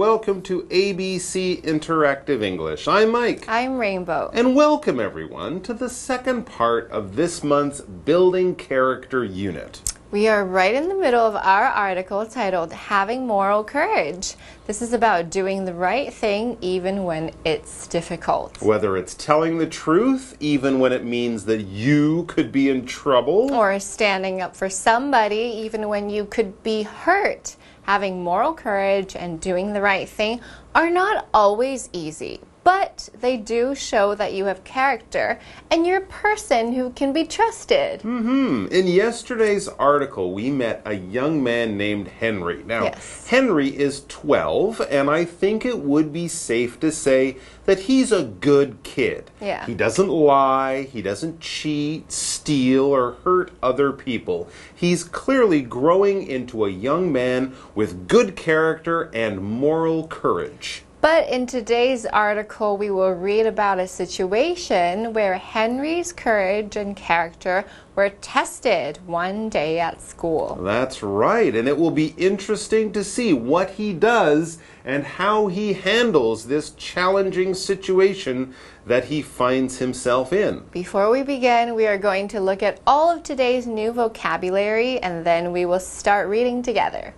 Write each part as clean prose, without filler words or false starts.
welcome to ABC Interactive English. I'm Mike. I'm Rainbow. And welcome everyone to the second part of this month's Building Character unit. We are right in the middle of our article titled Having Moral Courage. This is about doing the right thing even when it's difficult. Whether it's telling the truth even when it means that you could be in trouble. Or standing up for somebody even when you could be hurt. Having moral courage and doing the right thing are not always easy, but they do show that you have character and you're a person who can be trusted. In yesterday's article, we met a young man named Henry. Now, yes. Henry is 12, and I think it would be safe to say that he's a good kid. Yeah. He doesn't lie, he doesn't cheat, steal, or hurt other people. He's clearly growing into a young man with good character and moral courage. But in today's article, we will read about a situation where Henry's courage and character were tested one day at school. That's right, and it will be interesting to see what he does and how he handles this challenging situation that he finds himself in. Before we begin, we are going to look at all of today's new vocabulary, and then we will start reading together.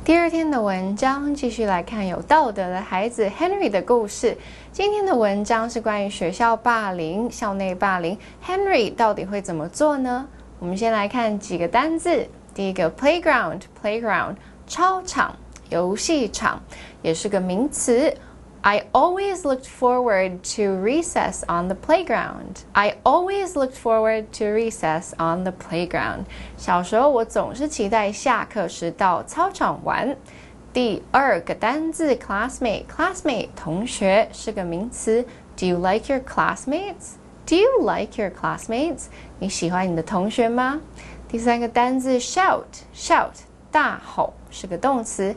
第二天的文章继续来看有道德的孩子 Henry 的故事。今天的文章是关于学校霸凌、校内霸凌。Henry 到底会怎么做呢？我们先来看几个单字。第一个 playground， 操场、游戏场，也是个名词。I always looked forward to recess on the playground. I always looked forward to recess on the playground. 小时候我总是期待下课时到操场玩。第二个单字 classmate 同学是个名词。Do you like your classmates? Do you like your classmates? 你喜欢你的同学吗？第三个单字 shout 大吼是个动词。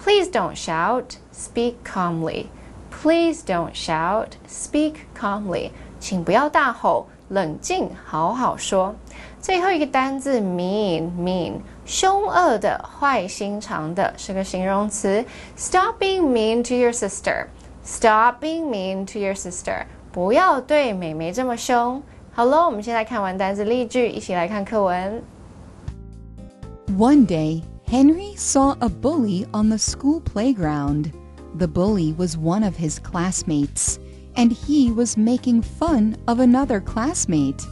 Please don't shout. Speak calmly. Please don't shout. Speak calmly. 请不要大吼，冷静，好好说。最后一个单字 mean 凶恶的、坏心肠的是个形容词。Stop being mean to your sister. Stop being mean to your sister. 不要对妹妹这么凶。好了，我们现在看完单字例句，一起来看课文。One day, Henry saw a bully on the school playground. The bully was one of his classmates, and he was making fun of another classmate.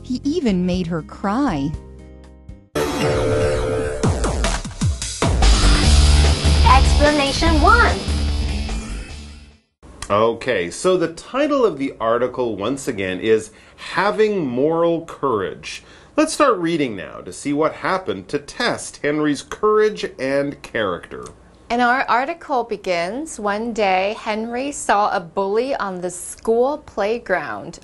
He even made her cry. Explanation 1. Okay, so the title of the article once again is Having Moral Courage. Let's start reading now to see what happened to test Henry's courage and character. And our article begins, one day Henry saw a bully on the school playground.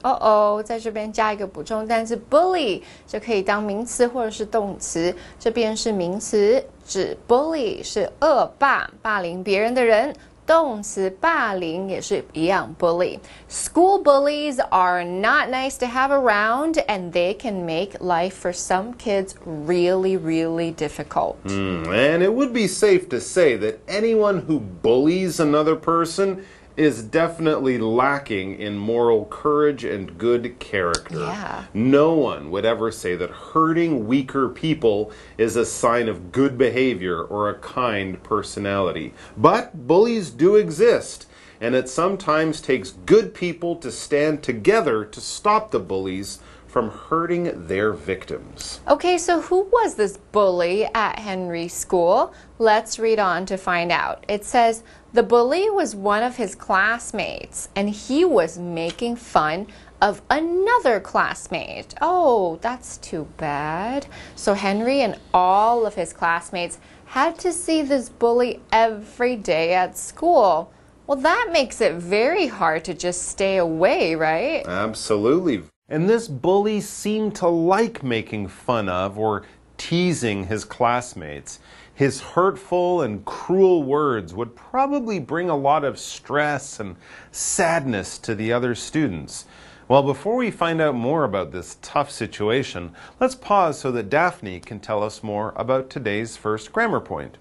在这边加一个补充单词 bully 就可以当名词或者是动词。这边是名词，指 bully 是恶霸，霸凌别人的人。动词霸凌也是一样 bully. School bullies are not nice to have around, and they can make life for some kids really, really difficult. And it would be safe to say that anyone who bullies another person is definitely lacking in moral courage and good character. Yeah. No one would ever say that hurting weaker people is a sign of good behavior or a kind personality. But bullies do exist, and it sometimes takes good people to stand together to stop the bullies from hurting their victims. Okay, so who was this bully at Henry's school? Let's read on to find out. It says, the bully was one of his classmates, and he was making fun of another classmate. Oh, that's too bad. So Henry and all of his classmates had to see this bully every day at school. Well, that makes it very hard to just stay away, right? Absolutely. And this bully seemed to like making fun of or teasing his classmates. His hurtful and cruel words would probably bring a lot of stress and sadness to the other students. Well, before we find out more about this tough situation, let's pause so that Daphne can tell us more about today's first grammar point.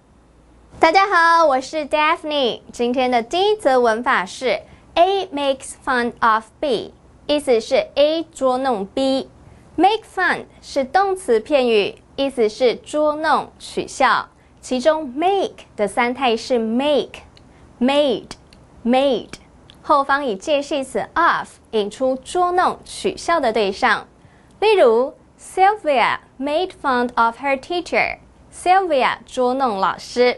大家好，我是 Daphne。今天的第一则文法是 A makes fun of B， 意思是 A 捉弄 B。Make fun 是动词片语，意思是捉弄、取笑。其中 make 的三态是 make、made、made， 后方以介系词 of 引出捉弄、取笑的对象。例如 Sylvia made fun of her teacher。 Sylvia 捉弄老师。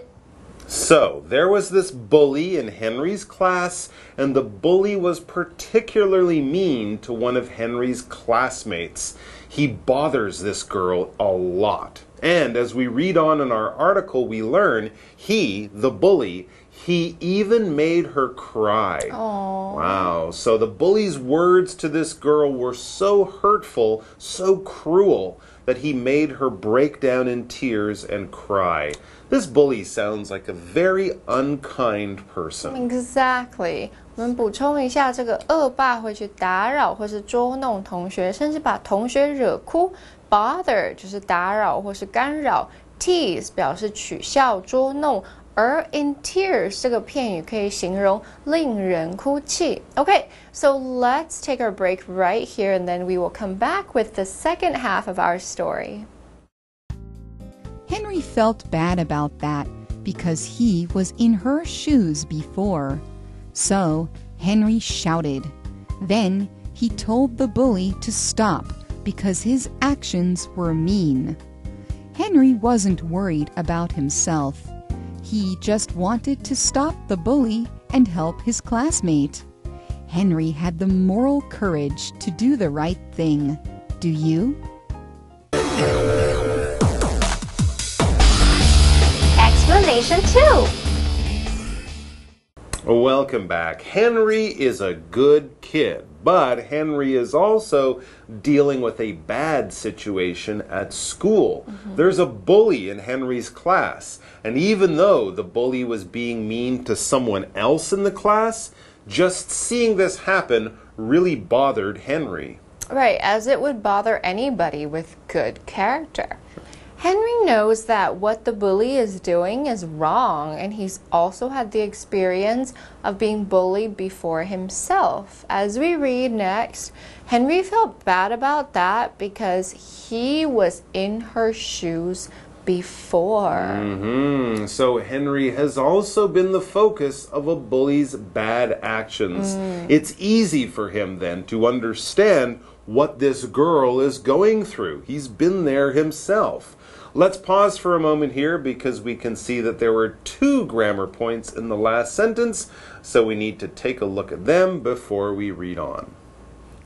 So, there was this bully in Henry's class, and the bully was particularly mean to one of Henry's classmates. He bothers this girl a lot. And as we read on in our article, we learn he, the bully, he even made her cry. Aww. Wow. So the bully's words to this girl were so hurtful, so cruel, that he made her break down in tears and cry. This bully sounds like a very unkind person. Exactly. 我们补充一下，这个恶霸会去打扰或是捉弄同学，甚至把同学惹哭。Bother 就是打扰或是干扰。Tease 表示取笑、捉弄。而 in tears 这个片语可以形容令人哭泣。Okay, so let's take our break right here and then we will come back with the second half of our story. Henry felt bad about that because he was in her shoes before. So Henry shouted. Then he told the bully to stop because his actions were mean. Henry wasn't worried about himself. He just wanted to stop the bully and help his classmate. Henry had the moral courage to do the right thing. Do you? Explanation 2. Welcome back. Henry is a good kid, but Henry is also dealing with a bad situation at school. There's a bully in Henry's class, and even though the bully was being mean to someone else in the class, just seeing this happen really bothered Henry. Right, as it would bother anybody with good character. Henry knows that what the bully is doing is wrong, and he's also had the experience of being bullied before himself. As we read next, Henry felt bad about that because he was in her shoes before. So Henry has also been the focus of a bully's bad actions. It's easy for him then to understand what this girl is going through. He's been there himself. Let's pause for a moment here because we can see that there were 2 grammar points in the last sentence, so we need to take a look at them before we read on.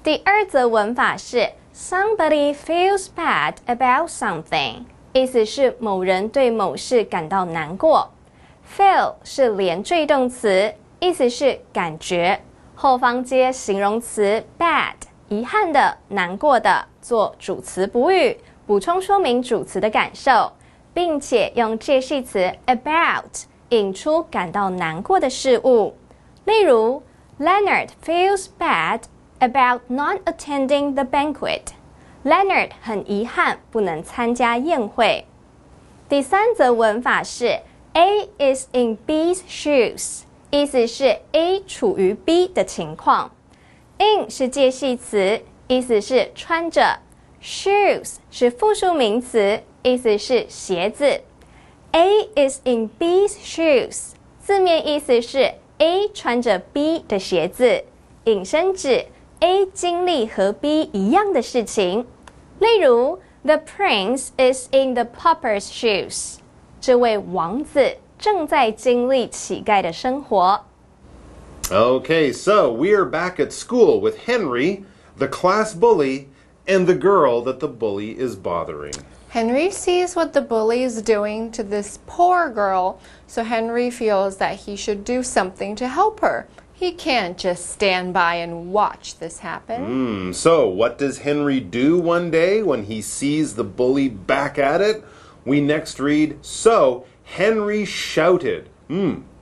第二则文法是 Somebody feels bad about something， 意思是某人对某事感到难过。Feel 是连缀动词，意思是感觉，后方接形容词 bad， 遗憾的、难过的，做主词补语。补充说明主词的感受，并且用介系词 about 引出感到难过的事物。例如 Leonard feels bad about not attending the banquet. Leonard 很遗憾不能参加宴会。第三则文法是 A is in B's shoes， 意思是 A 处于 B 的情况。In 是介系词，意思是穿着。Shoes 是复数名词，意思是鞋子。A is in B's shoes， 字面意思是 A 穿着 B 的鞋子，引申指 A 经历和 B 一样的事情。例如 The prince is in the pauper's shoes， 这位王子正在经历乞丐的生活。Okay, so we are back at school with Henry, the class bully, and the girl that the bully is bothering. Henry sees what the bully is doing to this poor girl, so Henry feels that he should do something to help her. He can't just stand by and watch this happen. So what does Henry do one day when he sees the bully back at it? We next read, so Henry shouted.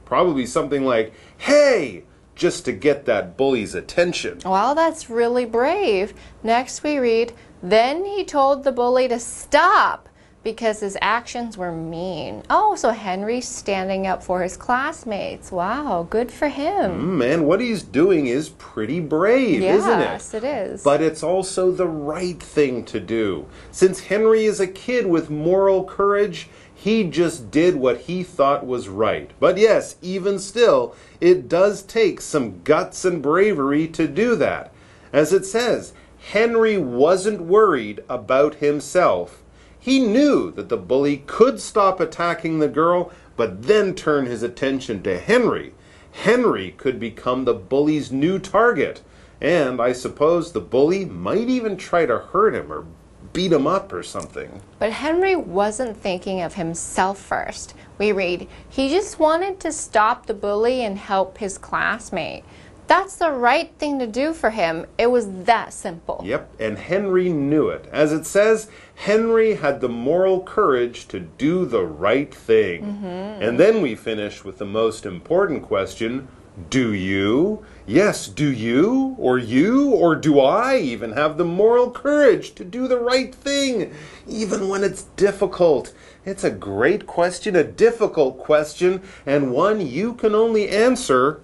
Probably something like, hey! Just to get that bully's attention. Well, that's really brave. Next we read, then he told the bully to stop Because his actions were mean. Oh, so Henry's standing up for his classmates. Wow, good for him. And what he's doing is pretty brave, isn't it? Yes, it is. But it's also the right thing to do. Since Henry is a kid with moral courage, he just did what he thought was right. But yes, even still, it does take some guts and bravery to do that. As it says, Henry wasn't worried about himself. He knew that the bully could stop attacking the girl, but then turn his attention to Henry. Henry could become the bully's new target. And I suppose the bully might even try to hurt him or beat him up or something. But Henry wasn't thinking of himself first. We read, he just wanted to stop the bully and help his classmate. That's the right thing to do for him. It was that simple. Yep, and Henry knew it. As it says, Henry had the moral courage to do the right thing. And then we finish with the most important question, do you? Yes, do you? Or do I even have the moral courage to do the right thing, even when it's difficult? It's a great question, a difficult question, and one you can only answer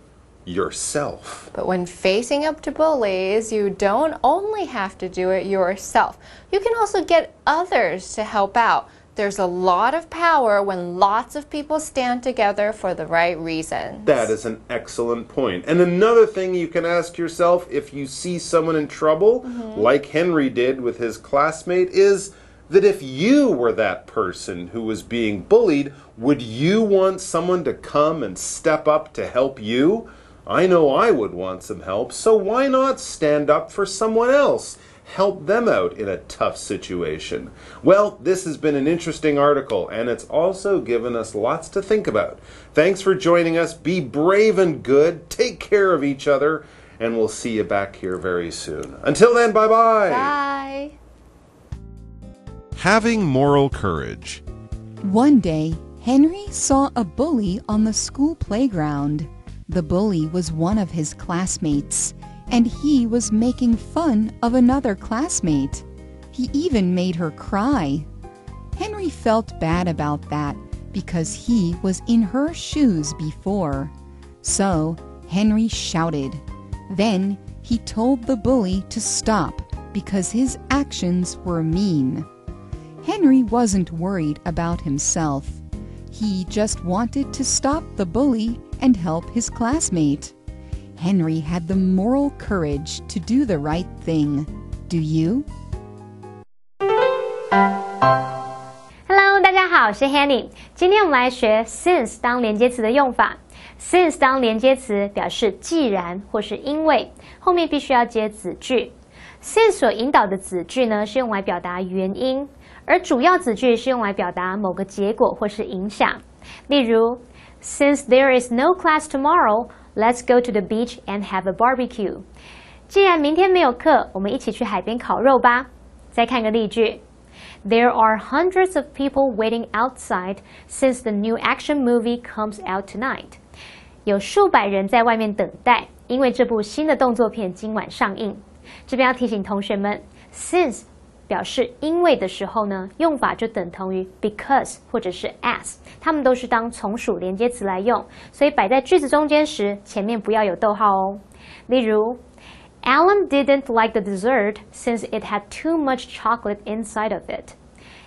yourself. But when facing up to bullies, you don't only have to do it yourself. You can also get others to help out. There's a lot of power when lots of people stand together for the right reasons. That is an excellent point. And another thing you can ask yourself if you see someone in trouble, like Henry did with his classmate, is that if you were that person who was being bullied, would you want someone to come and step up to help you? I know I would want some help, so why not stand up for someone else? Help them out in a tough situation. Well, this has been an interesting article, and it's also given us lots to think about. Thanks for joining us. Be brave and good. Take care of each other, and we'll see you back here very soon. Until then, bye-bye. Bye. Having moral courage. One day, Henry saw a bully on the school playground. The bully was one of his classmates, and he was making fun of another classmate. He even made her cry. Henry felt bad about that because he was in her shoes before. So Henry shouted. Then he told the bully to stop because his actions were mean. Henry wasn't worried about himself. He just wanted to stop the bully and help his classmate. Henry had the moral courage to do the right thing. Do you? Hello， 大家好，我是 Hanny。今天我们来学 since 当连接词的用法。since 当连接词表示既然或是因为，后面必须要接子句。since 所引导的子句呢，是用来表达原因，而主要子句是用来表达某个结果或是影响。例如 Since there is no class tomorrow, let's go to the beach and have a barbecue. 既然明天没有课，我们一起去海边烤肉吧。再看个例句 There are hundreds of people waiting outside since the new action movie comes out tonight. 有数百人在外面等待，因为这部新的动作片今晚上映。这边要提醒同学们 since表示因为的时候呢，用法就等同于 because 或者是 as， 它们都是当从属连接词来用，所以摆在句子中间时，前面不要有逗号哦。例如 Alan didn't like the dessert since it had too much chocolate inside of it.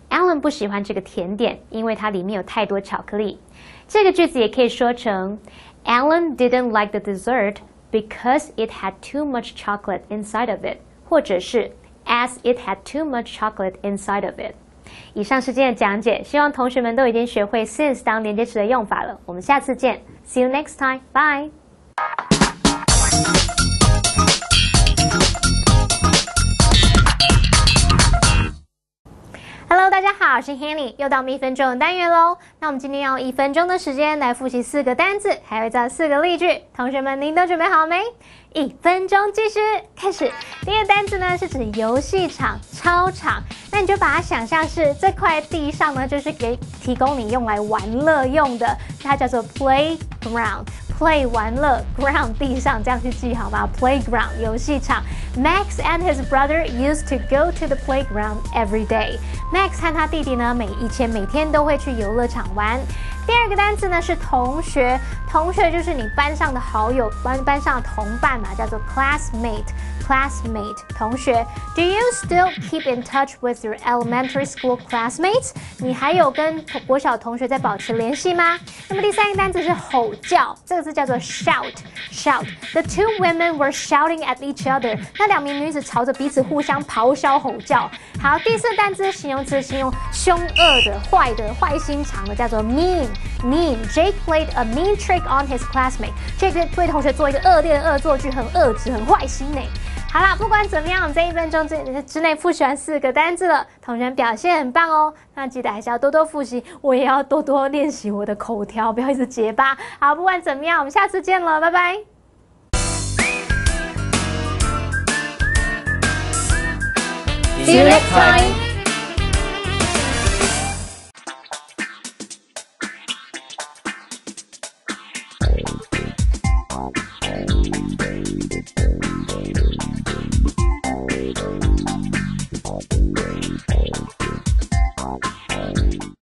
Alan 不喜欢这个甜点，因为它里面有太多巧克力。这个句子也可以说成 Alan didn't like the dessert because it had too much chocolate inside of it， 或者是As it had too much chocolate inside of it. 以上是今天的讲解，希望同学们都已经学会 since 当连接词的用法了。我们下次见 ，See you next time. Bye. Hello， 大家好，我是 Hanny， 又到我们1分钟的单元喽。那我们今天要用1分钟的时间来复习4个单字，还有造4个例句。同学们，您都准备好没？1分钟计时开始。第一个单字呢是指游戏场、操场，那你就把它想象是这块地上呢，就是给提供你用来玩乐用的，它叫做 playground。play 玩乐 ground 地上这样去记好吗 ？Playground 游戏场。Max and his brother used to go to the playground every day. Max 和他弟弟呢，以前每天都会去游乐场玩。第二个单词呢是同学，同学就是你班上的好友，班上的同伴嘛，叫做 classmate。同学 ，Do you still keep in touch with your elementary school classmates？ 你还有跟国小同学在保持联系吗？那么第三个单词是吼叫，这个字叫做 shout。The two women were shouting at each other。那两名女子朝着彼此互相咆哮吼叫。好，第四个单词形容词，形容凶恶的、坏的、坏心肠的，叫做 mean。Jake played a mean trick on his classmate. Jake 对同学做一个恶劣的恶作剧，很恶质，很坏心呢。好啦，不管怎么样，我们这1分钟之内复习完4个单字了，同学表现很棒哦。那记得还是要多多复习，我也要多多练习我的口条，不要一直结巴。好，不管怎么样，我们下次见了，拜拜。See you next time.